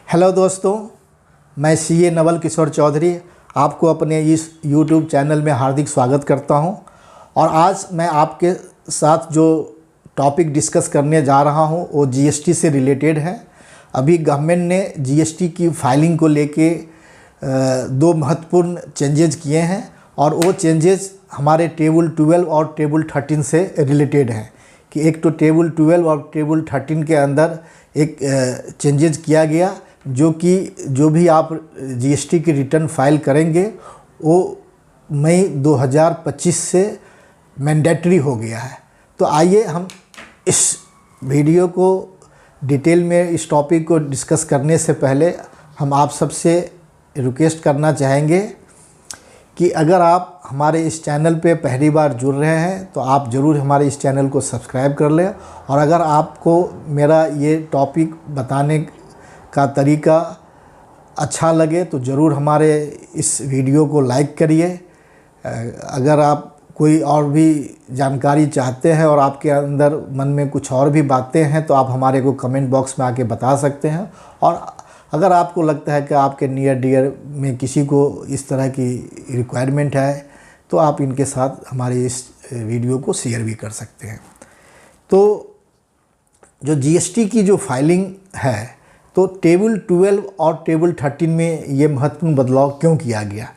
Hello दोस्तों, मैं CA Naval Kishore Chaudhary आपको अपने इस यूट्यूब चैनल में हार्दिक स्वागत करता हूं। और आज मैं आपके साथ जो टॉपिक डिस्कस करने जा रहा हूं वो जीएसटी से रिलेटेड है। अभी गवर्नमेंट ने जीएसटी की फाइलिंग को लेके दो महत्वपूर्ण चेंजेज किए हैं और वो चेंजेस हमारे टेबल 12 और टेबल 13 से रिलेटेड हैं। कि एक तो टेबल 12 और टेबल 13 के अंदर एक चेंजेज किया गया जो कि जो भी आप जीएसटी की रिटर्न फाइल करेंगे वो मई 2025 से मैंडेटरी हो गया है। तो आइए हम इस वीडियो को डिटेल में इस टॉपिक को डिस्कस करने से पहले हम आप सबसे रिक्वेस्ट करना चाहेंगे कि अगर आप हमारे इस चैनल पे पहली बार जुड़ रहे हैं तो आप ज़रूर हमारे इस चैनल को सब्सक्राइब कर लें। और अगर आपको मेरा ये टॉपिक बताने का तरीका अच्छा लगे तो ज़रूर हमारे इस वीडियो को लाइक करिए। अगर आप कोई और भी जानकारी चाहते हैं और आपके अंदर मन में कुछ और भी बातें हैं तो आप हमारे को कमेंट बॉक्स में आके बता सकते हैं। और अगर आपको लगता है कि आपके नियर डियर में किसी को इस तरह की रिक्वायरमेंट है तो आप इनके साथ हमारे इस वीडियो को शेयर भी कर सकते हैं। तो जो जीएसटी की जो फाइलिंग है तो टेबल 12 और टेबल 13 में ये महत्वपूर्ण बदलाव क्यों किया गया,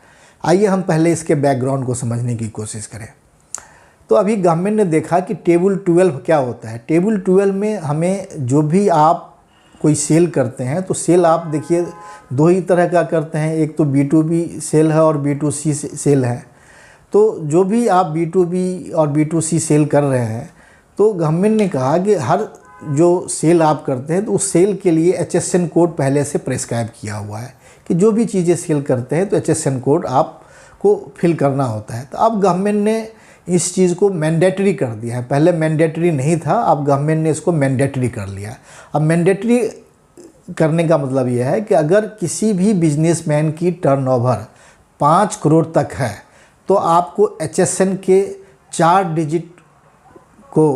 आइए हम पहले इसके बैकग्राउंड को समझने की कोशिश करें। तो अभी गवर्नमेंट ने देखा कि टेबल 12 क्या होता है। टेबल 12 में हमें जो भी आप कोई सेल करते हैं तो सेल आप देखिए दो ही तरह का करते हैं, एक तो B2B सेल है और B2C सेल है। तो जो भी आप B2B और B2C सेल कर रहे हैं तो गवर्नमेंट ने कहा कि हर जो सेल आप करते हैं तो उस सेल के लिए HSN कोड पहले से प्रेस्क्राइब किया हुआ है कि जो भी चीज़ें सेल करते हैं तो HSN कोड आपको फिल करना होता है। तो अब गवर्नमेंट ने इस चीज़ को मैंडेटरी कर दिया है। पहले मैंडेटरी नहीं था, अब गवर्नमेंट ने इसको मैंडेटरी कर लिया। अब मैंडेटरी करने का मतलब यह है कि अगर किसी भी बिजनेसमैन की टर्नओवर 5 करोड़ तक है तो आपको HSN के 4 डिजिट को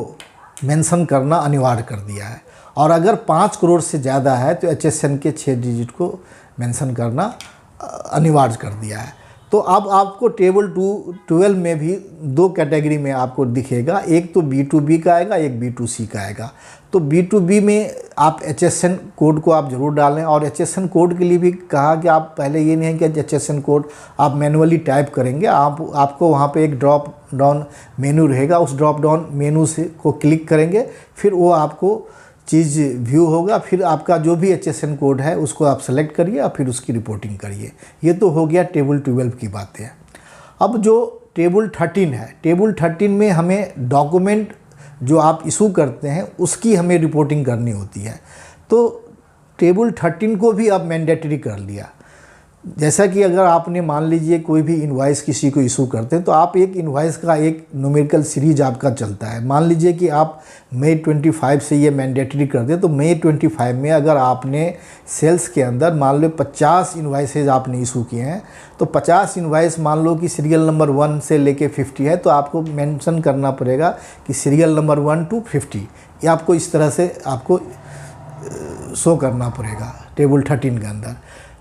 मेंशन करना अनिवार्य कर दिया है। और अगर 5 करोड़ से ज़्यादा है तो HSN के 6 डिजिट को मेंशन करना अनिवार्य कर दिया है। तो अब आपको टेबल 12 में भी दो कैटेगरी में आपको दिखेगा, एक तो B2B का आएगा, एक B2C का आएगा। तो B2B में आप HSN कोड को आप ज़रूर डालें। और HSN कोड के लिए भी कहा कि आप पहले ये नहीं है कि HSN कोड आप मैनुअली टाइप करेंगे, आपको वहाँ पे एक ड्रॉप डाउन मेनू रहेगा, उस ड्रॉप डाउन मेनू से को क्लिक करेंगे, फिर वो आपको चीज़ व्यू होगा, फिर आपका जो भी HSN कोड है उसको आप सेलेक्ट करिए और फिर उसकी रिपोर्टिंग करिए। ये तो हो गया टेबल 12 की बातें। अब जो टेबल 13 है, टेबल 13 में हमें डॉक्यूमेंट जो आप इशू करते हैं उसकी हमें रिपोर्टिंग करनी होती है। तो टेबल 13 को भी अब मैंडेटरी कर लिया। जैसा कि अगर आपने मान लीजिए कोई भी इनवॉइस किसी को इशू करते हैं तो आप एक इनवॉइस का एक न्यूमेरिकल सीरीज आपका चलता है। मान लीजिए कि आप मई 25 से ये मैंडेटरी कर दें तो मई 25 में अगर आपने सेल्स के अंदर मान लो 50 इनवॉइसेज आपने इशू किए हैं तो 50 इनवॉइस मान लो कि सीरियल नंबर 1 से लेके 50 है तो आपको मेंशन करना पड़ेगा कि सीरियल नंबर 1 to 50। ये आपको इस तरह से आपको शो करना पड़ेगा टेबल 13 के अंदर।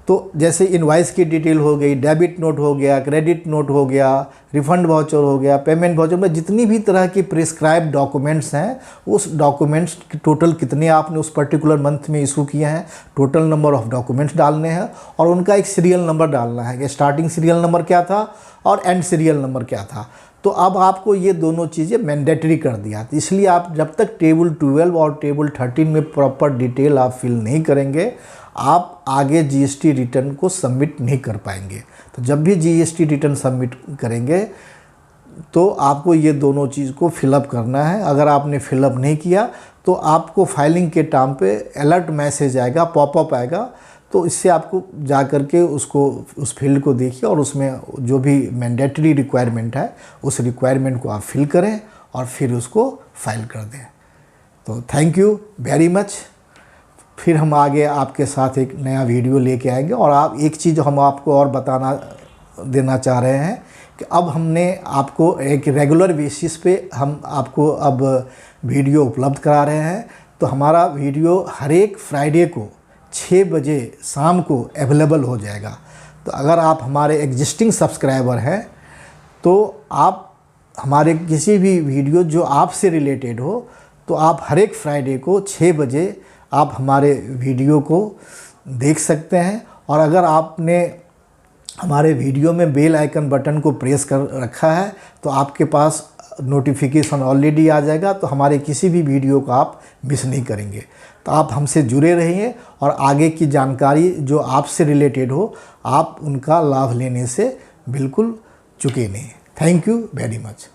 तो जैसे इनवॉइस की डिटेल हो गई, डेबिट नोट हो गया, क्रेडिट नोट हो गया, रिफंड वाउचर हो गया, पेमेंट वाउचर में जितनी भी तरह की प्रिस्क्राइब डॉक्यूमेंट्स हैं उस डॉक्यूमेंट्स की टोटल कितने आपने उस पर्टिकुलर मंथ में इशू किए हैं, टोटल नंबर ऑफ डॉक्यूमेंट्स डालने हैं और उनका एक सीरियल नंबर डालना है कि स्टार्टिंग सीरियल नंबर क्या था और एंड सीरियल नंबर क्या था। तो अब आपको ये दोनों चीज़ें मैंडेटरी कर दिया। तो इसलिए आप जब तक टेबल 12 और टेबल 13 में प्रॉपर डिटेल आप फिल नहीं करेंगे आप आगे जीएसटी रिटर्न को सबमिट नहीं कर पाएंगे। तो जब भी जीएसटी रिटर्न सबमिट करेंगे तो आपको ये दोनों चीज़ को फिलअप करना है। अगर आपने फिलअप नहीं किया तो आपको फाइलिंग के टाइम पे अलर्ट मैसेज आएगा, पॉपअप आएगा। तो इससे आपको जा कर के उसको उस फील्ड को देखिए और उसमें जो भी मैंडेटरी रिक्वायरमेंट है उस रिक्वायरमेंट को आप फिल करें और फिर उसको फाइल कर दें। तो थैंक यू वेरी मच। फिर हम आगे आपके साथ एक नया वीडियो लेके आएंगे। और आप एक चीज़ हम आपको और बताना देना चाह रहे हैं कि अब हमने आपको एक रेगुलर बेसिस पे हम आपको अब वीडियो उपलब्ध करा रहे हैं। तो हमारा वीडियो हर एक फ्राइडे को 6 बजे शाम को अवेलेबल हो जाएगा। तो अगर आप हमारे एग्जिस्टिंग सब्सक्राइबर हैं तो आप हमारे किसी भी वीडियो जो आपसे रिलेटेड हो तो आप हर एक फ्राइडे को 6 बजे आप हमारे वीडियो को देख सकते हैं। और अगर आपने हमारे वीडियो में बेल आइकन बटन को प्रेस कर रखा है तो आपके पास नोटिफिकेशन ऑलरेडी आ जाएगा, तो हमारे किसी भी वीडियो को आप मिस नहीं करेंगे। तो आप हमसे जुड़े रहिए और आगे की जानकारी जो आपसे रिलेटेड हो आप उनका लाभ लेने से बिल्कुल चूके नहीं। Thank you very much.